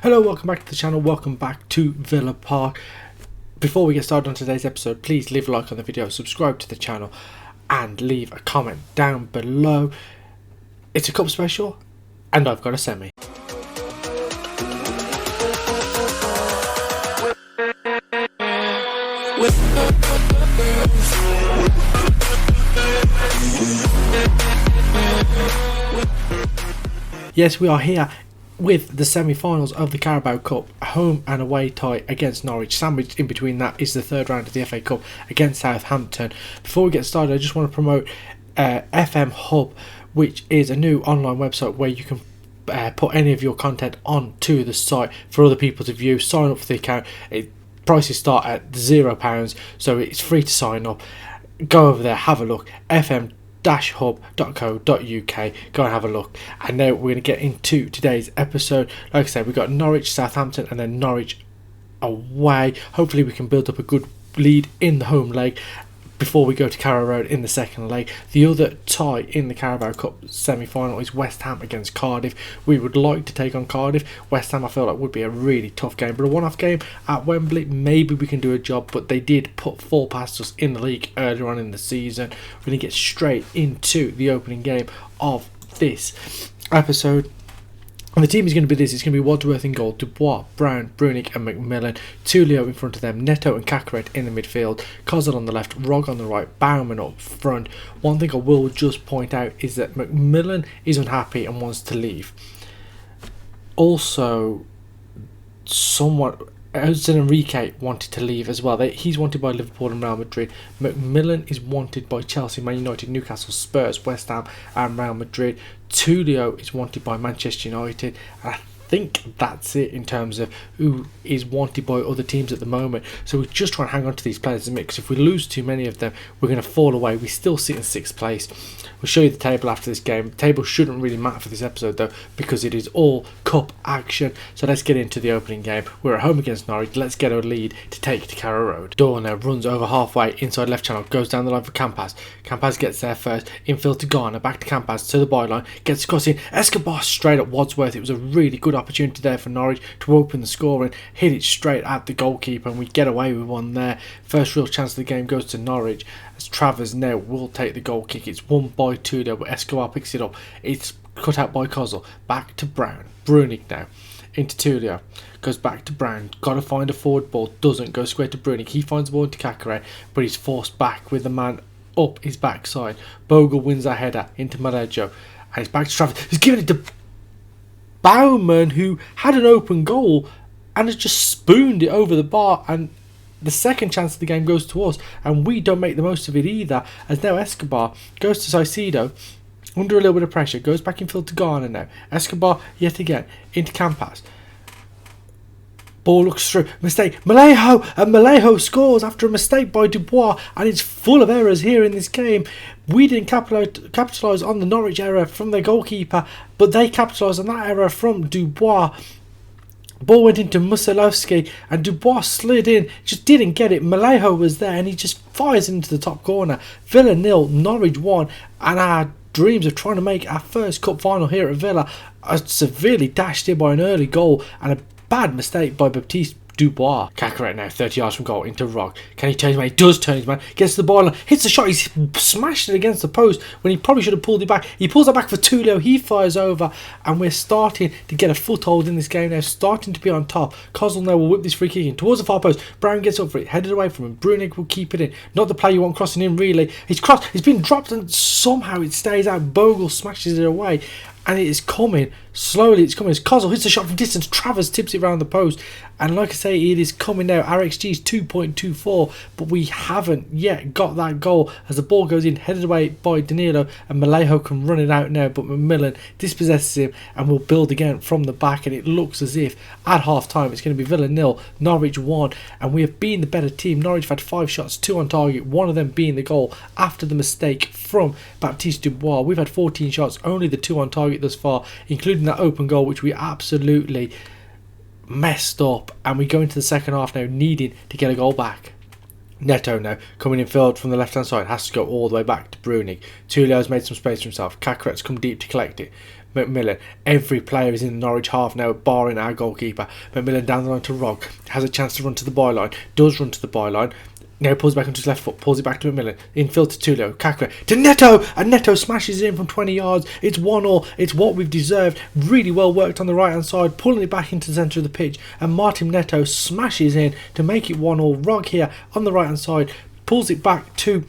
Hello, welcome back to the channel, welcome back to Villa Park. Before we get started on today's episode, please leave a like on the video, subscribe to the channel and leave a comment down below. It's a cup special and I've got a semi. Yes, we are here with the semi-finals of the Carabao Cup, home and away tie against Norwich. Sandwiched in between that is the third round of the FA Cup against Southampton. Before we get started, I just want to promote FM Hub, which is a new online website where you can put any of your content onto the site for other people to view. Sign up for the account. Prices start at £0, so it's free to sign up. Go over there, have a look. fm-hub.co.uk. Go and have a look. And now we're going to get into today's episode. Like I said, we've got Norwich, Southampton, and then Norwich away. Hopefully we can build up a good lead in the home leg before we go to Carrow Road in the second leg. The other tie in the Carabao Cup semi-final is West Ham against Cardiff. We would like to take on Cardiff. West Ham, I feel like, would be a really tough game, but a one-off game at Wembley, maybe we can do a job. But they did put 4 past us in the league earlier on in the season. We're going to get straight into the opening game of this episode. And the team is going to be this. It's going to be Wadsworth in goal, Dubois, Brown, Brunick and McMillan. Tulio in front of them, Neto and Cacaret in the midfield, Kozil on the left, Rog on the right, Bauman up front. One thing I will just point out is that McMillan is unhappy and wants to leave. Also, Jose Enrique wanted to leave as well. He's wanted by Liverpool and Real Madrid. McMillan is wanted by Chelsea, Man United, Newcastle, Spurs, West Ham and Real Madrid. Tulio is wanted by Manchester United. And I think that's it in terms of who is wanted by other teams at the moment. So we're just trying to hang on to these players in the mix. If we lose too many of them, we're going to fall away. We still sit in 6th place. We'll show you the table after this game. The table shouldn't really matter for this episode though, because it is all cup action. So let's get into the opening game. We're at home against Norwich. Let's get a lead to take to Carrow Road. Dorner runs over halfway inside left channel, goes down the line for Campas. Campas gets there first, infield to Garner, back to Campas to the byline, gets across in. Escobar straight at Wadsworth. It was a really good opportunity there for Norwich to open the scoring, hit it straight at the goalkeeper, and we get away with one there. First real chance of the game goes to Norwich as Travers now will take the goal kick. It's won by Tudor, but Escobar picks it up. It's cut out by Kozil. Back to Brown. Brunick now into Tulio. Goes back to Brown. Got to find a forward ball. Doesn't. Go square to Brunick. He finds the ball into Cacaret, but he's forced back with the man up his backside. Bogle wins that header into Malejo. And it's back to Travers. He's giving it to Bauman, who had an open goal and has just spooned it over the bar, and the second chance of the game goes to us, and we don't make the most of it either, as now Escobar goes to Caicedo under a little bit of pressure, goes back in field to Garner now. Escobar yet again into Campas. Ball looks through, mistake, Malejo, and Malejo scores after a mistake by Dubois, and it's full of errors here in this game. We didn't capitalise on the Norwich error from their goalkeeper, but they capitalised on that error from Dubois. Ball went into Musilowski and Dubois slid in, just didn't get it. Malejo was there and he just fires into the top corner. Villa 0, Norwich 1, and our dreams of trying to make our first cup final here at Villa are severely dashed in by an early goal and a bad mistake by Baptiste Dubois. Cacaret now 30 yards from goal into Rog. Can he turn his man? He does turn his man. Gets to the ball, hits the shot. He's smashed it against the post when he probably should have pulled it back. He pulls it back for Tulio. He fires over, and we're starting to get a foothold in this game now. Starting to be on top. Kozil now will whip this free kick in towards the far post. Brown gets up for it, headed away from him. Brunick will keep it in. Not the play you want crossing in really. He's crossed. He's been dropped, and somehow it stays out. Bogle smashes it away. And it is coming, slowly it's coming. As Kozil hits the shot from distance, Travers tips it round the post. And like I say, it is coming now. Our XG is 2.24, but we haven't yet got that goal as the ball goes in, headed away by Danilo, and Malejo can run it out now, but McMillan dispossesses him and will build again from the back, and it looks as if at half-time it's going to be Villa 0, Norwich 1, and we have been the better team. Norwich have had 5 shots, 2 on target, one of them being the goal after the mistake from Baptiste Dubois. We've had 14 shots, only the 2 on target thus far, including that open goal, which we absolutely messed up, and we go into the second half now needing to get a goal back. Neto now coming in field from the left hand side, has to go all the way back to Brunick. Tulio's made some space for himself. Cacaret's come deep to collect it. McMillan. Every player is in the Norwich half now, barring our goalkeeper. McMillan down the line to Rog, has a chance to run to the byline, does run to the byline. Now pulls back onto his left foot, pulls it back to McMillan, infield to Tulio, Kakra, to Neto, and Neto smashes it in from 20 yards. It's 1-1, it's what we've deserved. Really well worked on the right hand side, pulling it back into the centre of the pitch, and Martin Neto smashes in to make it 1-1. Rog here on the right hand side, pulls it back to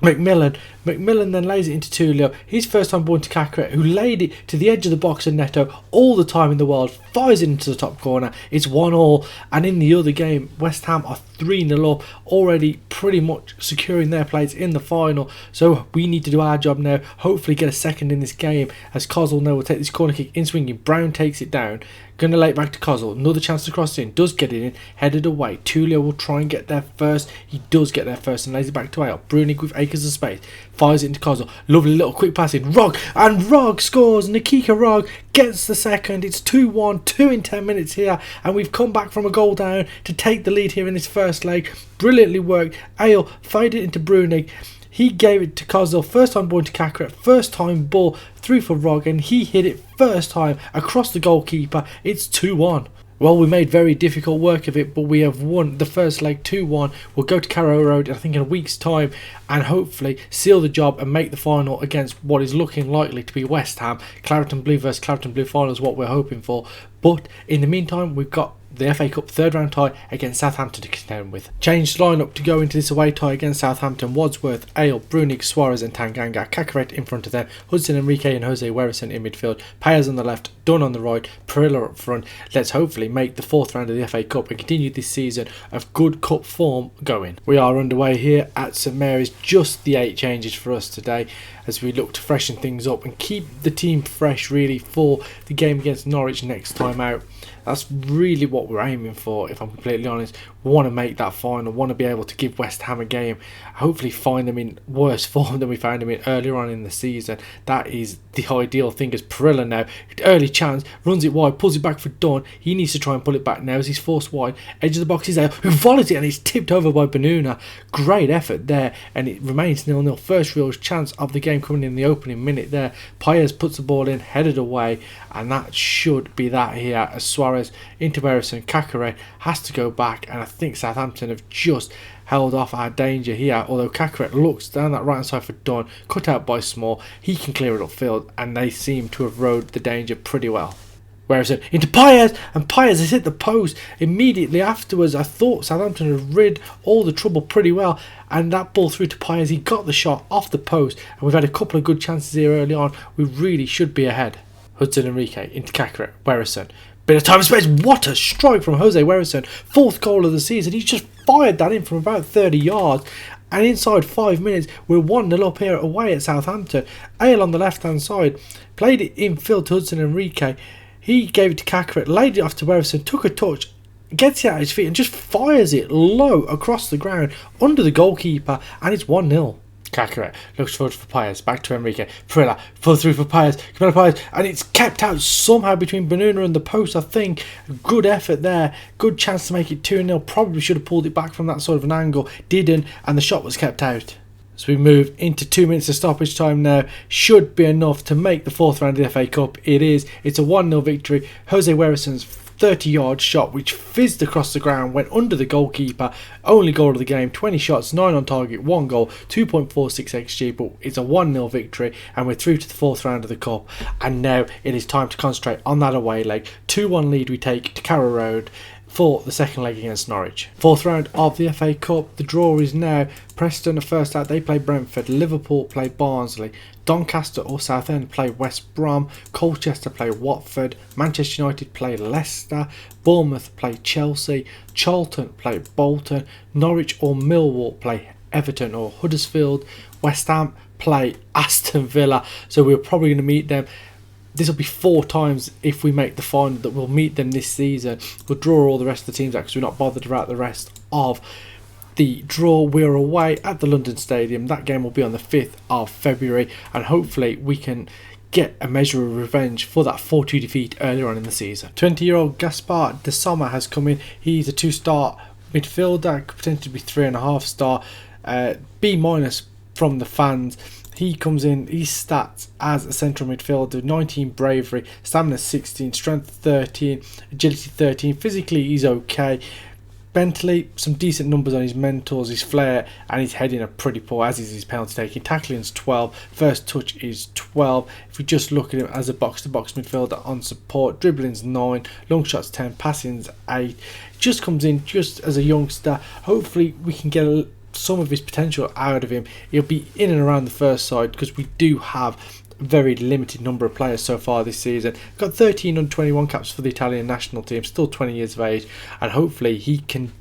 McMillan. McMillan then lays it into Tulio. His first time ball to Kakra, who laid it to the edge of the box of Neto all the time in the world, fires it into the top corner. It's 1-1, and in the other game, West Ham are 3-0 up, already pretty much securing their place in the final. So we need to do our job now, hopefully get a second in this game, as Kozul now will take this corner kick in swinging. Brown takes it down, going to lay it back to Kozul. Another chance to cross in, does get it in, headed away. Tulio will try and get there first. He does get there first and lays it back to Ale. Brunig with acres of space, fires it into Kozul. Lovely little quick pass in. Rog, and Rog scores. Nikika Rog gets the second. It's 2-1, 2 in 10 minutes here, and we've come back from a goal down to take the lead here in this first leg. Brilliantly worked. Ale fired it into Brunig. He gave it to Kozul, first time ball to Kakra, first time ball through for Rog, and he hit it first time across the goalkeeper. It's 2-1. Well, we made very difficult work of it, but we have won the first leg 2-1. We'll go to Carrow Road, I think, in a week's time, and hopefully seal the job and make the final against what is looking likely to be West Ham. Clareton Blue versus Clareton Blue final is what we're hoping for. But in the meantime, we've got the FA Cup third round tie against Southampton to contend with. Changed lineup to go into this away tie against Southampton: Wadsworth, Ale, Brunig, Suarez and Tanganga. Cacaret in front of them, Hudson Enrique and Jose Werison in midfield, Payers on the left, Dunn on the right, Perilla up front. Let's hopefully make the fourth round of the FA Cup and continue this season of good cup form going. We are underway here at St Mary's, just the 8 changes for us today as we look to freshen things up and keep the team fresh really for the game against Norwich next time out. That's really what we're aiming for, if I'm completely honest. We want to make that final, want to be able to give West Ham a game, hopefully find them in worse form than we found them in earlier on in the season. That is the ideal thing, as Perilla now, early chance, runs it wide, pulls it back for Dunn. He needs to try and pull it back now as he's forced wide. Edge of the box is there, who volleys it and it's tipped over by Benuna. Great effort there, and it remains 0-0. First real chance of the game coming in the opening minute there. Payers puts the ball in, headed away, and that should be that here, as Suarez into Werison. Kakare has to go back, and I think Southampton have just held off our danger here, although Kakare looks down that right hand side for Dunn, cut out by Small. He can clear it upfield, and they seem to have rode the danger pretty well. Werison into Payers, and Payers has hit the post immediately afterwards. I thought Southampton had rid all the trouble pretty well, and that ball through to Payers, he got the shot off the post, and we've had a couple of good chances here early on. We really should be ahead. Hudson Enrique into Kakare, Werison. Bit of time and space. What a strike from Jose Werison. 4th goal of the season. He's just fired that in from about 30 yards. And inside 5 minutes, we're 1-0 up here away at Southampton. Ale on the left-hand side. Played it in field to Hudson Enrique. He gave it to Kakare, laid it off to Werison, took a touch, gets it out of his feet and just fires it low across the ground under the goalkeeper, and it's 1-0. Kakare looks forward for Payers, back to Enrique. Perilla, pull through for Payers, Payers, and it's kept out somehow between Benuna and the post, I think. Good effort there, good chance to make it 2-0. Probably should have pulled it back from that sort of an angle, didn't, and the shot was kept out. So we move into 2 minutes of stoppage time now. Should be enough to make the 4th round of the FA Cup. It is. It's a 1-0 victory. Jose Werison's 30-yard shot, which fizzed across the ground, went under the goalkeeper. Only goal of the game, 20 shots, 9 on target, 1 goal, 2.46 XG, but it's a 1-0 victory, and we're through to the 4th round of the Cup. And now it is time to concentrate on that away leg. 2-1 lead we take to Carrow Road for the second leg against Norwich. 4th round of the FA Cup. The draw is now Preston are first out, they play Brentford, Liverpool play Barnsley, Doncaster or Southend play West Brom, Colchester play Watford, Manchester United play Leicester, Bournemouth play Chelsea, Charlton play Bolton, Norwich or Millwall play Everton or Huddersfield, West Ham play Aston Villa. So we're probably going to meet them. This will be 4 times if we make the final that we'll meet them this season. We'll draw all the rest of the teams out because we're not bothered about the rest of the draw. We're away at the London Stadium. That game will be on the 5th of February, and hopefully we can get a measure of revenge for that 4-2 defeat earlier on in the season. 20-year-old Gaspar de Sommer has come in. He's a 2-star midfielder, could potentially be 3.5 star. B- from the fans. He comes in, his stats as a central midfielder: 19 bravery, stamina 16, strength 13, agility 13. Physically, he's okay. Mentally, some decent numbers on his mentors, his flair and his heading are pretty poor, as is his penalty taking. Tackling is 12, first touch is 12. If we just look at him as a box-to-box midfielder on support, dribbling's 9, long shots 10, passing's 8. Just comes in just as a youngster. Hopefully we can get some of his potential out of him. He'll be in and around the first side because we do have very limited number of players so far this season. Got 13 under 21 caps for the Italian national team, still 20 years of age, and hopefully he can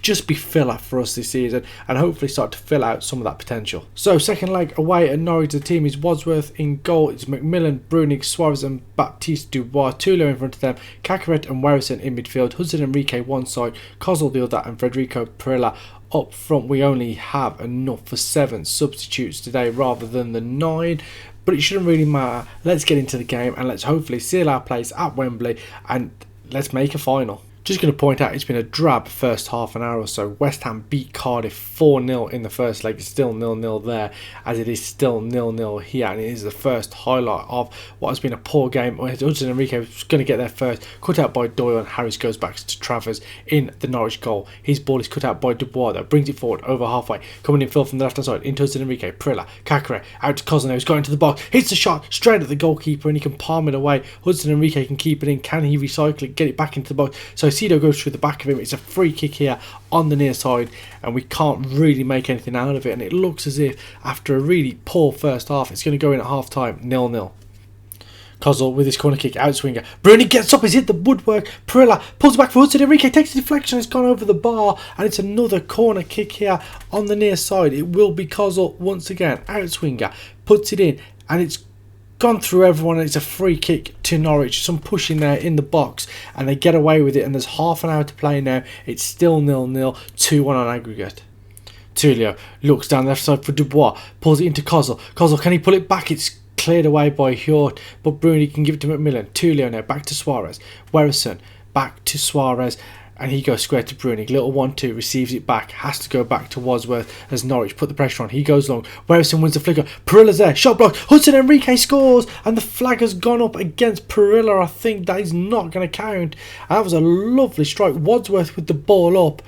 just be filler for us this season and hopefully start to fill out some of that potential. So second leg away at Norwich, the team is Wadsworth in goal. It's McMillan, Brunig, Suarez and Baptiste Dubois. Tulio in front of them, Cacaret and Werison in midfield, Hudson Enrique one side, Kozul Vilda and Federico Perella up front. We only have enough for 7 substitutes today rather than the 9, but it shouldn't really matter. Let's get into the game and let's hopefully seal our place at Wembley and let's make a final. Just going to point out it's been a drab first half an hour or so. West Ham beat Cardiff 4-0 in the first leg. It's still 0-0 there, as it is still 0-0 here, and it is the first highlight of what has been a poor game. Hudson Enrique was going to get there first, cut out by Doyle, and Harris goes back to Travers in the Norwich goal. His ball is cut out by Dubois, though, brings it forward over halfway, coming in Phil from the left hand side into Hudson Enrique, Prilla, Cacare, out to Cosno, who's got into the box, hits the shot straight at the goalkeeper, and he can palm it away. Hudson Enrique can keep it in. Can he recycle it, get it back into the box? So Cedo goes through the back of him. It's a free kick here on the near side, and we can't really make anything out of it, and it looks as if after a really poor first half it's going to go in at half time 0-0. Kozul with his corner kick, out swinger. Bruni gets up, he's hit the woodwork. Perilla pulls back for Hudson Enrique, takes a deflection, it's gone over the bar, and it's another corner kick here on the near side. It will be Kozul once again, out swinger, puts it in, and it's gone through everyone, and it's a free kick to Norwich. Some pushing there in the box, and they get away with it, and there's half an hour to play now. It's still 0-0, 2-1 on aggregate. Tulio looks down the left side for Dubois, pulls it into Kozul. Kozul, can he pull it back? It's cleared away by Hjort, but Bruni can give it to McMillan. Tulio now back to Suarez. Werison back to Suarez, and he goes square to Brunig. Little 1-2, receives it back, has to go back to Wadsworth as Norwich put the pressure on. He goes long. Werison wins the flicker. Perilla's there. Shot block. Hudson Enrique scores, and the flag has gone up against Perilla. I think that is not going to count. And that was a lovely strike. Wadsworth with the ball up.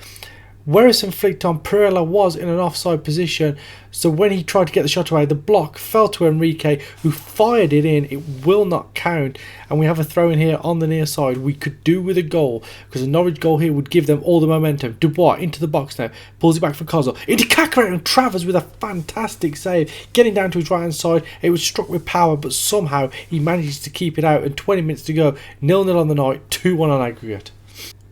Werison flicked on. Perilla was in an offside position, so when he tried to get the shot away, the block fell to Enrique, who fired it in. It will not count, and we have a throw in here on the near side. We could do with a goal, because a Norwich goal here would give them all the momentum. Dubois into the box now, pulls it back for Kozul, into Cacare, and Travers with a fantastic save, getting down to his right hand side. It was struck with power, but somehow he manages to keep it out, and 20 minutes to go, 0-0 on the night, 2-1 on aggregate.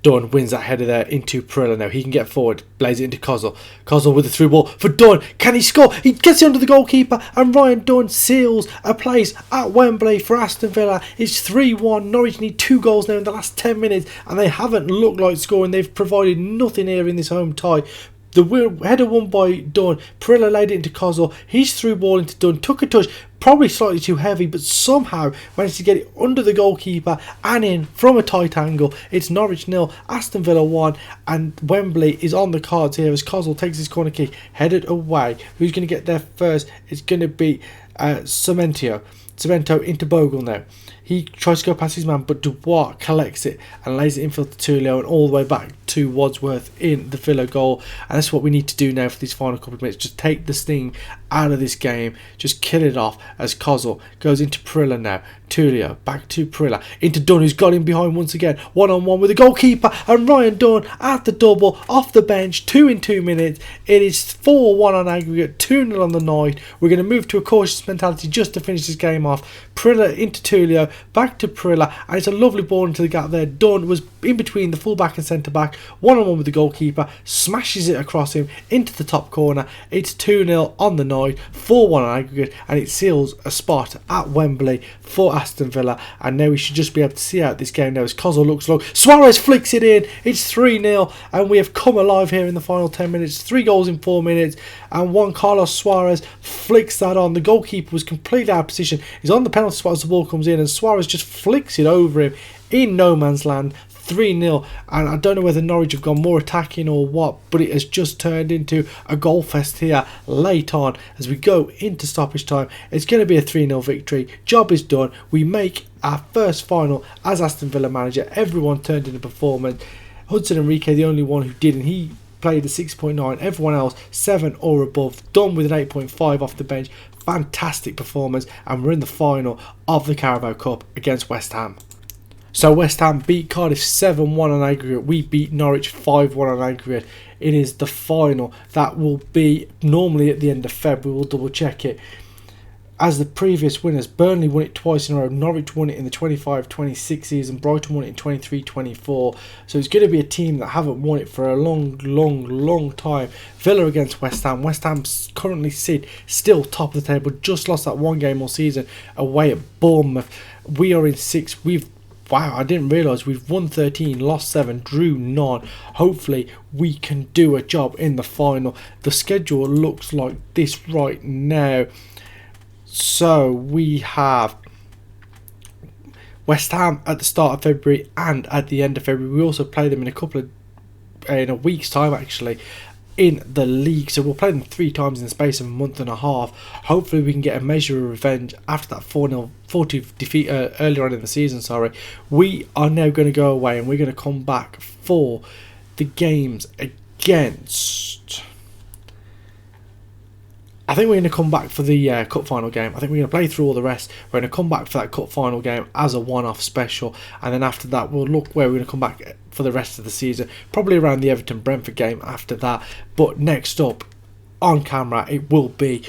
Dunn wins that header there into Perilla now. He can get forward, blaze it into Kozul. Kozul with the through ball for Dunn. Can he score? He gets it under the goalkeeper, and Ryan Dunn seals a place at Wembley for Aston Villa. It's 3-1. Norwich need 2 goals now in the last 10 minutes, and they haven't looked like scoring. They've provided nothing here in this home tie. The header won by Dunn. Perilla laid it into Kozul. His through ball into Dunn. Took a touch. Probably slightly too heavy, but somehow managed to get it under the goalkeeper and in from a tight angle. It's Norwich 0, Aston Villa 1, and Wembley is on the cards here as Kozul takes his corner kick, headed away. Who's going to get there first? It's going to be Cemento into Bogle now. He tries to go past his man, but Dubois collects it and lays it infield to Tulio and all the way back to Wadsworth in the Villa goal. And that's what we need to do now for these final couple of minutes. Just take the sting out of this game. Just kill it off as Kozul goes into Perilla now. Tulio back to Perilla into Dunn, who's got him behind once again. 1-on-1 with the goalkeeper, and Ryan Dunn at the double off the bench. 2 in 2 minutes. It is 4-1 on aggregate, 2-0 on the night. We're going to move to a cautious mentality just to finish this game off. Perilla into Tulio, back to Perilla, and it's a lovely ball into the gap there. Dunn was in between the full-back and centre-back, 1-on-1 with the goalkeeper, smashes it across him into the top corner. It's 2-0 on the night, 4-1 on aggregate, and it seals a spot at Wembley for Aston Villa. And now we should just be able to see out this game now as Kozul looks low. Suarez flicks it in. It's 3-0, and we have come alive here in the final 10 minutes. 3 goals in 4 minutes, and Juan Carlos Suarez flicks that on. The goalkeeper was completely out of position. He's on the penalty spot as the ball comes in, and Suarez just flicks it over him in no man's land. 3-0, and I don't know whether Norwich have gone more attacking or what, but it has just turned into a goal fest here late on as we go into stoppage time. It's going to be a 3-0 victory. Job is done. We make our first final as Aston Villa manager. Everyone turned in a performance. Hudson Enrique, the only one who didn't. He played a 6.9. Everyone else 7 or above. Done with an 8.5 off the bench. Fantastic performance, and we're in the final of the Carabao Cup against West Ham. So West Ham beat Cardiff 7-1 on aggregate. We beat Norwich 5-1 on aggregate. It is the final. That will be normally at the end of Feb. We will double check it. As the previous winners, Burnley won it twice in a row. Norwich won it in the 25-26 season. Brighton won it in 23-24. So it's going to be a team that haven't won it for a long time. Villa against West Ham. West Ham currently sit still top of the table. Just lost that one game all season away at Bournemouth. We are in 6th. Wow, I didn't realise we've won 13, lost 7, drew 9. Hopefully we can do a job in the final. The schedule looks like this right now. So we have West Ham at the start of February and at the end of February. We also play them in a week's time actually in the league. So we'll play them 3 times in the space of a month and a half. Hopefully we can get a measure of revenge after that 4-2 defeat earlier on in the season. We are now going to go away and we're going to come back for the games against... I think we're going to come back for the cup final game. I think we're going to play through all the rest. We're going to come back for that cup final game as a one-off special. And then after that, we'll look where we're going to come back for the rest of the season. Probably around the Everton-Brentford game after that. But next up, on camera, it will be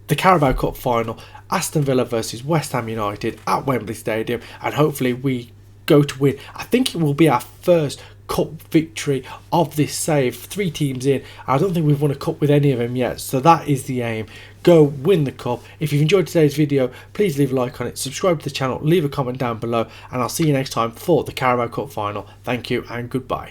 the Carabao Cup final. Aston Villa versus West Ham United at Wembley Stadium. And hopefully we go to win. I think it will be our first cup victory of this save. 3 teams in. I don't think we've won a cup with any of them yet, so that is the aim. Go win the cup. If you've enjoyed today's video, please leave a like on it, subscribe to the channel, leave a comment down below, and I'll see you next time for the Carabao Cup final. Thank you and goodbye.